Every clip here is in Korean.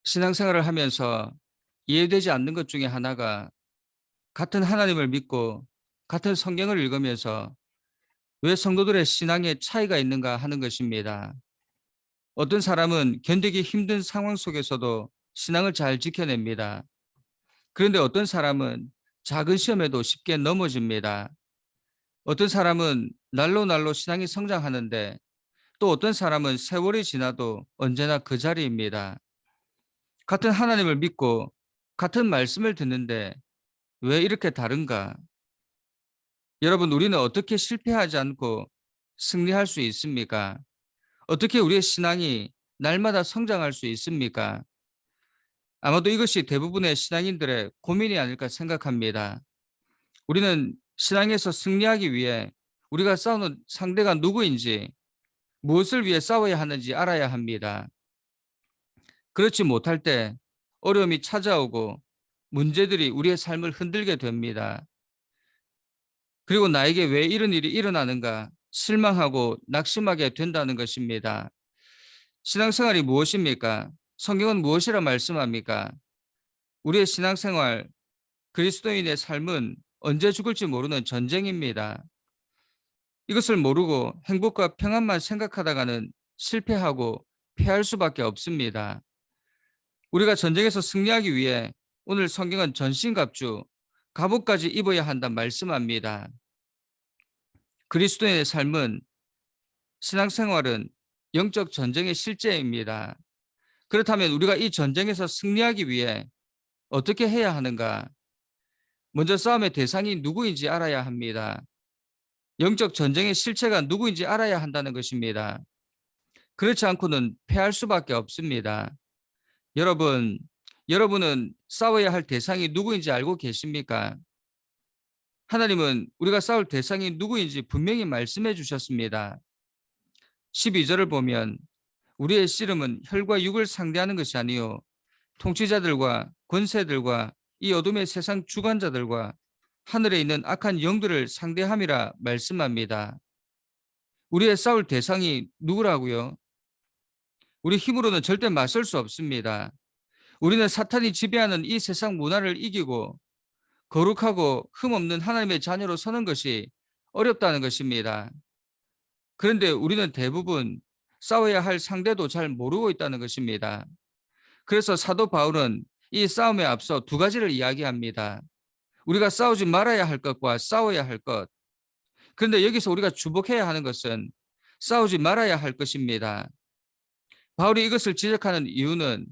신앙생활을 하면서 이해되지 않는 것 중에 하나가 같은 하나님을 믿고 같은 성경을 읽으면서 왜 성도들의 신앙에 차이가 있는가 하는 것입니다. 어떤 사람은 견디기 힘든 상황 속에서도 신앙을 잘 지켜냅니다. 그런데 어떤 사람은 작은 시험에도 쉽게 넘어집니다. 어떤 사람은 날로 날로 신앙이 성장하는데 또 어떤 사람은 세월이 지나도 언제나 그 자리입니다. 같은 하나님을 믿고 같은 말씀을 듣는데 왜 이렇게 다른가? 여러분, 우리는 어떻게 실패하지 않고 승리할 수 있습니까? 어떻게 우리의 신앙이 날마다 성장할 수 있습니까? 아마도 이것이 대부분의 신앙인들의 고민이 아닐까 생각합니다. 우리는 신앙에서 승리하기 위해 우리가 싸우는 상대가 누구인지, 무엇을 위해 싸워야 하는지 알아야 합니다. 그렇지 못할 때 어려움이 찾아오고 문제들이 우리의 삶을 흔들게 됩니다. 그리고 나에게 왜 이런 일이 일어나는가 실망하고 낙심하게 된다는 것입니다. 신앙생활이 무엇입니까? 성경은 무엇이라 말씀합니까? 우리의 신앙생활, 그리스도인의 삶은 언제 죽을지 모르는 전쟁입니다. 이것을 모르고 행복과 평안만 생각하다가는 실패하고 패할 수밖에 없습니다. 우리가 전쟁에서 승리하기 위해 오늘 성경은 전신갑주, 갑옷까지 입어야 한다 말씀합니다. 그리스도인의 삶은 신앙생활은 영적 전쟁의 실제입니다. 그렇다면 우리가 이 전쟁에서 승리하기 위해 어떻게 해야 하는가? 먼저 싸움의 대상이 누구인지 알아야 합니다. 영적 전쟁의 실체가 누구인지 알아야 한다는 것입니다. 그렇지 않고는 패할 수밖에 없습니다. 여러분은 싸워야 할 대상이 누구인지 알고 계십니까? 하나님은 우리가 싸울 대상이 누구인지 분명히 말씀해 주셨습니다. 12절을 보면 우리의 씨름은 혈과 육을 상대하는 것이 아니요 통치자들과 권세들과 이 어둠의 세상 주관자들과 하늘에 있는 악한 영들을 상대함이라 말씀합니다. 우리의 싸울 대상이 누구라고요? 우리 힘으로는 절대 맞설 수 없습니다. 우리는 사탄이 지배하는 이 세상 문화를 이기고 거룩하고 흠없는 하나님의 자녀로 서는 것이 어렵다는 것입니다. 그런데 우리는 대부분 싸워야 할 상대도 잘 모르고 있다는 것입니다. 그래서 사도 바울은 이 싸움에 앞서 두 가지를 이야기합니다. 우리가 싸우지 말아야 할 것과 싸워야 할 것. 그런데 여기서 우리가 주목해야 하는 것은 싸우지 말아야 할 것입니다. 바울이 이것을 지적하는 이유는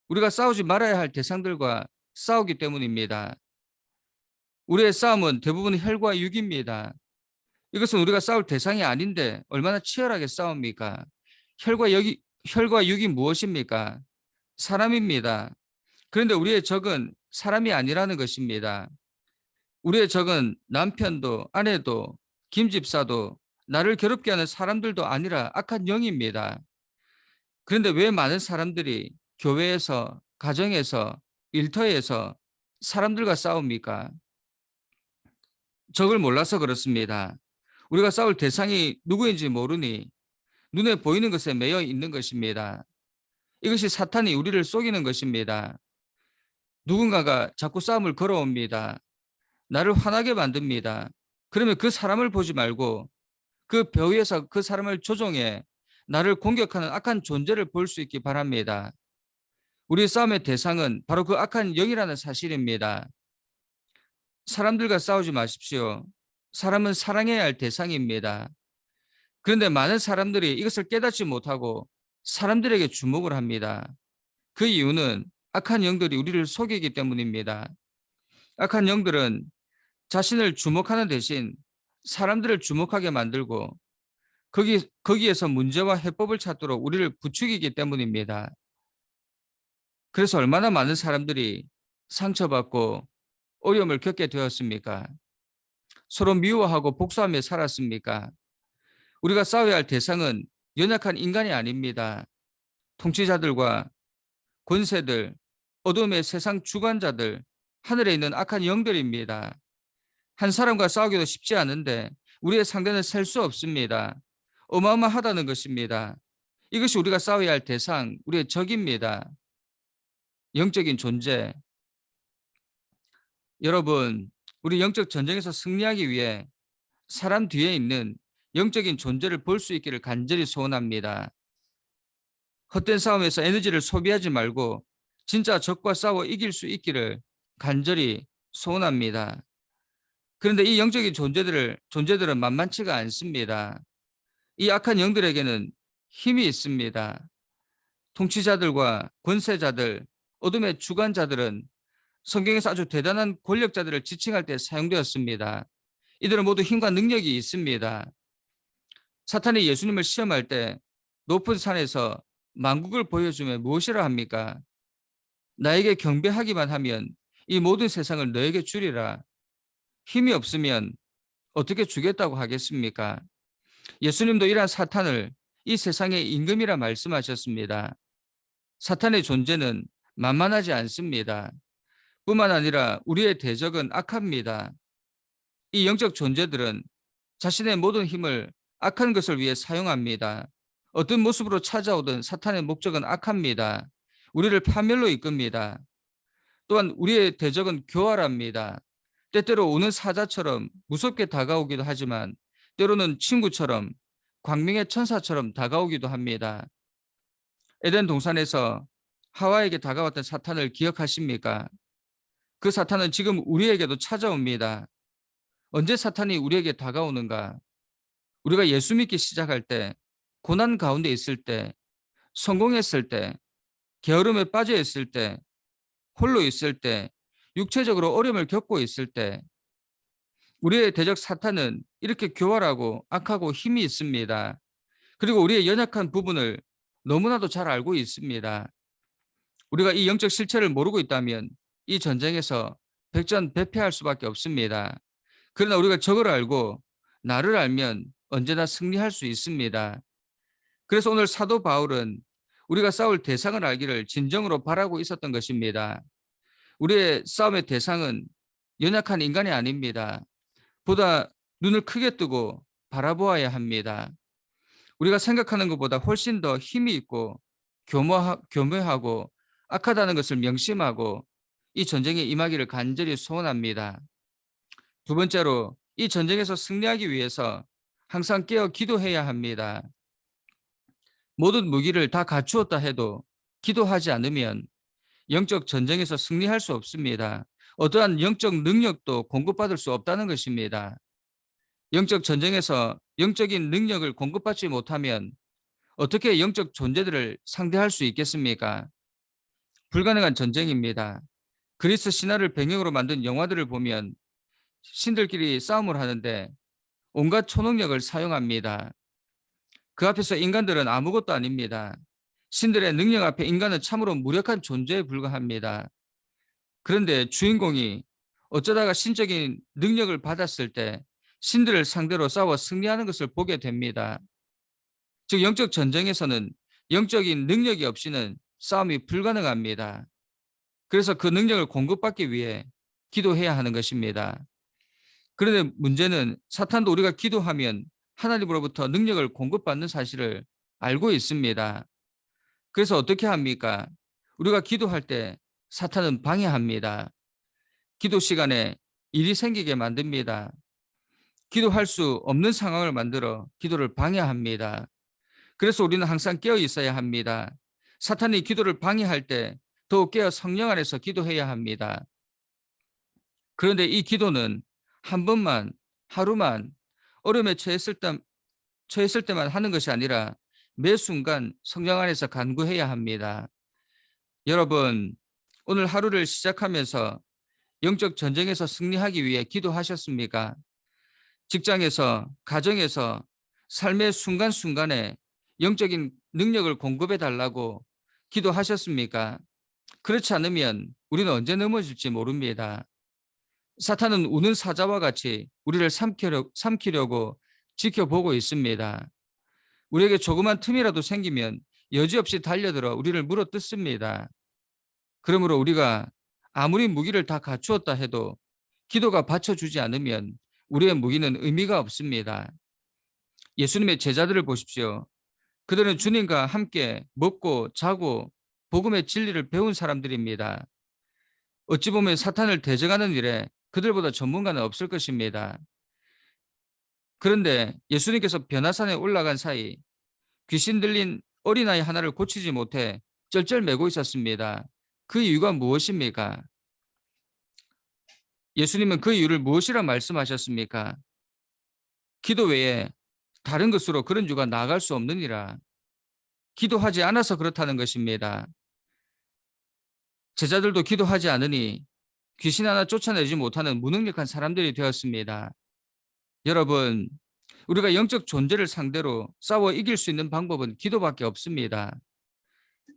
우리가 싸우지 말아야 할 대상들과 싸우기 때문입니다. 우리의 싸움은 대부분 혈과 육입니다. 이것은 우리가 싸울 대상이 아닌데 얼마나 치열하게 싸웁니까? 혈과 육이 무엇입니까? 사람입니다. 그런데 우리의 적은 사람이 아니라는 것입니다. 우리의 적은 남편도 아내도 김집사도 나를 괴롭게 하는 사람들도 아니라 악한 영입니다. 그런데 왜 많은 사람들이 교회에서, 가정에서, 일터에서 사람들과 싸웁니까? 적을 몰라서 그렇습니다. 우리가 싸울 대상이 누구인지 모르니 눈에 보이는 것에 매여 있는 것입니다. 이것이 사탄이 우리를 속이는 것입니다. 누군가가 자꾸 싸움을 걸어옵니다. 나를 화나게 만듭니다. 그러면 그 사람을 보지 말고 그 벼 위에서 그 사람을 조종해 나를 공격하는 악한 존재를 볼 수 있기 바랍니다. 우리 싸움의 대상은 바로 그 악한 영이라는 사실입니다. 사람들과 싸우지 마십시오. 사람은 사랑해야 할 대상입니다. 그런데 많은 사람들이 이것을 깨닫지 못하고 사람들에게 주목을 합니다. 그 이유는 악한 영들이 우리를 속이기 때문입니다. 악한 영들은 자신을 주목하는 대신 사람들을 주목하게 만들고 거기에서 문제와 해법을 찾도록 우리를 부추기기 때문입니다. 그래서 얼마나 많은 사람들이 상처받고 어려움을 겪게 되었습니까? 서로 미워하고 복수하며 살았습니까? 우리가 싸워야 할 대상은 연약한 인간이 아닙니다. 통치자들과 권세들, 어둠의 세상 주관자들, 하늘에 있는 악한 영들입니다. 한 사람과 싸우기도 쉽지 않은데 우리의 상대는 셀 수 없습니다. 어마어마하다는 것입니다. 이것이 우리가 싸워야 할 대상, 우리의 적입니다. 영적인 존재. 여러분, 우리 영적 전쟁에서 승리하기 위해 사람 뒤에 있는 영적인 존재를 볼 수 있기를 간절히 소원합니다. 헛된 싸움에서 에너지를 소비하지 말고 진짜 적과 싸워 이길 수 있기를 간절히 소원합니다. 그런데 이 영적인 존재들은 만만치가 않습니다. 이 악한 영들에게는 힘이 있습니다. 통치자들과 권세자들, 어둠의 주관자들은 성경에서 아주 대단한 권력자들을 지칭할 때 사용되었습니다. 이들은 모두 힘과 능력이 있습니다. 사탄이 예수님을 시험할 때 높은 산에서 만국을 보여주며 무엇이라 합니까? 나에게 경배하기만 하면 이 모든 세상을 너에게 주리라. 힘이 없으면 어떻게 주겠다고 하겠습니까? 예수님도 이러한 사탄을 이 세상의 임금이라 말씀하셨습니다. 사탄의 존재는 만만하지 않습니다. 뿐만 아니라 우리의 대적은 악합니다. 이 영적 존재들은 자신의 모든 힘을 악한 것을 위해 사용합니다. 어떤 모습으로 찾아오든 사탄의 목적은 악합니다. 우리를 파멸로 이끕니다. 또한 우리의 대적은 교활합니다. 때때로 오는 사자처럼 무섭게 다가오기도 하지만 때로는 친구처럼 광명의 천사처럼 다가오기도 합니다. 에덴 동산에서 하와에게 다가왔던 사탄을 기억하십니까? 그 사탄은 지금 우리에게도 찾아옵니다. 언제 사탄이 우리에게 다가오는가? 우리가 예수 믿기 시작할 때, 고난 가운데 있을 때, 성공했을 때, 게으름에 빠져 있을 때, 홀로 있을 때, 육체적으로 어려움을 겪고 있을 때, 우리의 대적 사탄은 이렇게 교활하고 악하고 힘이 있습니다. 그리고 우리의 연약한 부분을 너무나도 잘 알고 있습니다. 우리가 이 영적 실체를 모르고 있다면 이 전쟁에서 백전백패할 수밖에 없습니다. 그러나 우리가 적을 알고 나를 알면 언제나 승리할 수 있습니다. 그래서 오늘 사도 바울은 우리가 싸울 대상을 알기를 진정으로 바라고 있었던 것입니다. 우리의 싸움의 대상은 연약한 인간이 아닙니다. 보다 눈을 크게 뜨고 바라보아야 합니다. 우리가 생각하는 것보다 훨씬 더 힘이 있고 교묘하고 악하다는 것을 명심하고 이 전쟁에 임하기를 간절히 소원합니다. 두 번째로 이 전쟁에서 승리하기 위해서 항상 깨어 기도해야 합니다. 모든 무기를 다 갖추었다 해도 기도하지 않으면 영적 전쟁에서 승리할 수 없습니다. 어떠한 영적 능력도 공급받을 수 없다는 것입니다. 영적 전쟁에서 영적인 능력을 공급받지 못하면 어떻게 영적 존재들을 상대할 수 있겠습니까? 불가능한 전쟁입니다. 그리스 신화를 배경으로 만든 영화들을 보면 신들끼리 싸움을 하는데 온갖 초능력을 사용합니다. 그 앞에서 인간들은 아무것도 아닙니다. 신들의 능력 앞에 인간은 참으로 무력한 존재에 불과합니다. 그런데 주인공이 어쩌다가 신적인 능력을 받았을 때 신들을 상대로 싸워 승리하는 것을 보게 됩니다. 즉 영적 전쟁에서는 영적인 능력이 없이는 싸움이 불가능합니다. 그래서 그 능력을 공급받기 위해 기도해야 하는 것입니다. 그런데 문제는 사탄도 우리가 기도하면 하나님으로부터 능력을 공급받는 사실을 알고 있습니다. 그래서 어떻게 합니까? 우리가 기도할 때 사탄은 방해합니다. 기도 시간에 일이 생기게 만듭니다. 기도할 수 없는 상황을 만들어 기도를 방해합니다. 그래서 우리는 항상 깨어 있어야 합니다. 사탄이 기도를 방해할 때 더욱 깨어 성령 안에서 기도해야 합니다. 그런데 이 기도는 한 번만, 하루만, 어려움에 처했을 때만 하는 것이 아니라 매 순간 성령 안에서 간구해야 합니다. 여러분, 오늘 하루를 시작하면서 영적 전쟁에서 승리하기 위해 기도하셨습니까? 직장에서, 가정에서, 삶의 순간순간에 영적인 능력을 공급해 달라고 기도하셨습니까? 그렇지 않으면 우리는 언제 넘어질지 모릅니다. 사탄은 우는 사자와 같이 우리를 삼키려고 지켜보고 있습니다. 우리에게 조그만 틈이라도 생기면 여지없이 달려들어 우리를 물어뜯습니다. 그러므로 우리가 아무리 무기를 다 갖추었다 해도 기도가 받쳐주지 않으면 우리의 무기는 의미가 없습니다. 예수님의 제자들을 보십시오. 그들은 주님과 함께 먹고 자고 복음의 진리를 배운 사람들입니다. 어찌 보면 사탄을 대적하는 일에 그들보다 전문가는 없을 것입니다. 그런데 예수님께서 변화산에 올라간 사이 귀신 들린 어린아이 하나를 고치지 못해 쩔쩔매고 있었습니다. 그 이유가 무엇입니까? 예수님은 그 이유를 무엇이라 말씀하셨습니까? 기도 외에 다른 것으로 그런 유가 나아갈 수 없느니라. 기도하지 않아서 그렇다는 것입니다. 제자들도 기도하지 않으니 귀신 하나 쫓아내지 못하는 무능력한 사람들이 되었습니다. 여러분, 우리가 영적 존재를 상대로 싸워 이길 수 있는 방법은 기도밖에 없습니다.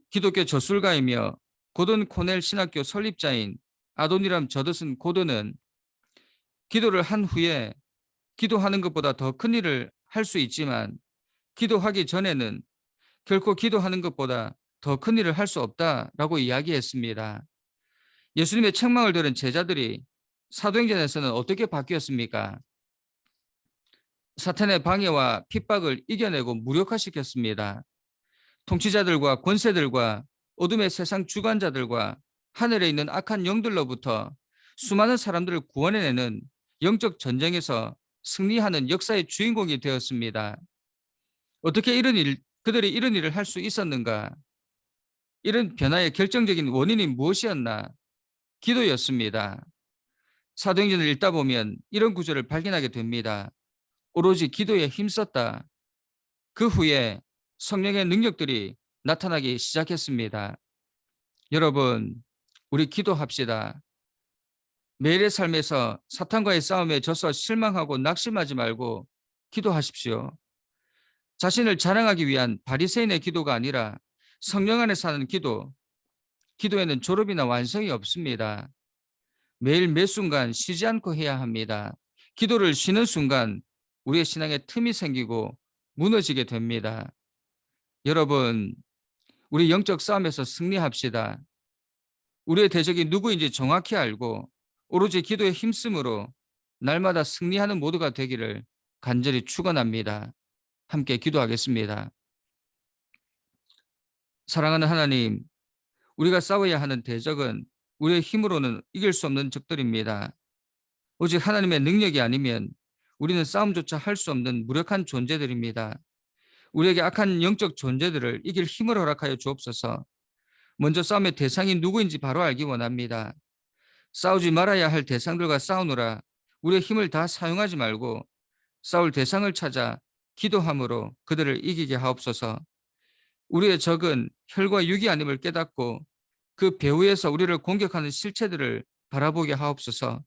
기독교 저술가이며 고든 코넬 신학교 설립자인 아도니람 저드슨 고든은 기도를 한 후에 기도하는 것보다 더 큰 일을 할 수 있지만 기도하기 전에는 결코 기도하는 것보다 더 큰 일을 할 수 없다라고 이야기했습니다. 예수님의 책망을 들은 제자들이 사도행전에서는 어떻게 바뀌었습니까? 사탄의 방해와 핍박을 이겨내고 무력화시켰습니다. 통치자들과 권세들과 어둠의 세상 주관자들과 하늘에 있는 악한 영들로부터 수많은 사람들을 구원해내는 영적 전쟁에서 승리하는 역사의 주인공이 되었습니다. 어떻게 그들이 이런 일을 할 수 있었는가? 이런 변화의 결정적인 원인이 무엇이었나? 기도였습니다. 사도행전을 읽다 보면 이런 구절을 발견하게 됩니다. 오로지 기도에 힘썼다. 그 후에 성령의 능력들이 나타나기 시작했습니다. 여러분, 우리 기도합시다. 매일의 삶에서 사탄과의 싸움에 져서 실망하고 낙심하지 말고 기도하십시오. 자신을 자랑하기 위한 바리새인의 기도가 아니라 성령 안에 사는 기도, 기도에는 졸업이나 완성이 없습니다. 매일 매 순간 쉬지 않고 해야 합니다. 기도를 쉬는 순간 우리의 신앙에 틈이 생기고 무너지게 됩니다. 여러분, 우리 영적 싸움에서 승리합시다. 우리의 대적이 누구인지 정확히 알고 오로지 기도에 힘쓰므로 날마다 승리하는 모두가 되기를 간절히 축원합니다. 함께 기도하겠습니다. 사랑하는 하나님, 우리가 싸워야 하는 대적은 우리의 힘으로는 이길 수 없는 적들입니다. 오직 하나님의 능력이 아니면 우리는 싸움조차 할 수 없는 무력한 존재들입니다. 우리에게 악한 영적 존재들을 이길 힘을 허락하여 주옵소서. 먼저 싸움의 대상이 누구인지 바로 알기 원합니다. 싸우지 말아야 할 대상들과 싸우느라 우리의 힘을 다 사용하지 말고 싸울 대상을 찾아 기도함으로 그들을 이기게 하옵소서. 우리의 적은 혈과 육이 아님을 깨닫고 그 배후에서 우리를 공격하는 실체들을 바라보게 하옵소서.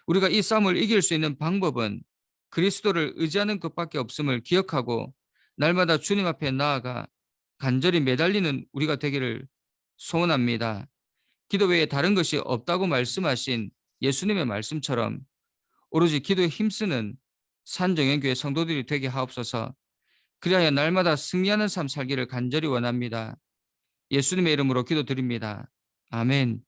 우리가 이 싸움을 이길 수 있는 방법은 그리스도를 의지하는 것밖에 없음을 기억하고 날마다 주님 앞에 나아가 간절히 매달리는 우리가 되기를 소원합니다. 기도 외에 다른 것이 없다고 말씀하신 예수님의 말씀처럼 오로지 기도에 힘쓰는 산정연교회 성도들이 되게 하옵소서. 그리하여 날마다 승리하는 삶 살기를 간절히 원합니다. 예수님의 이름으로 기도드립니다. 아멘.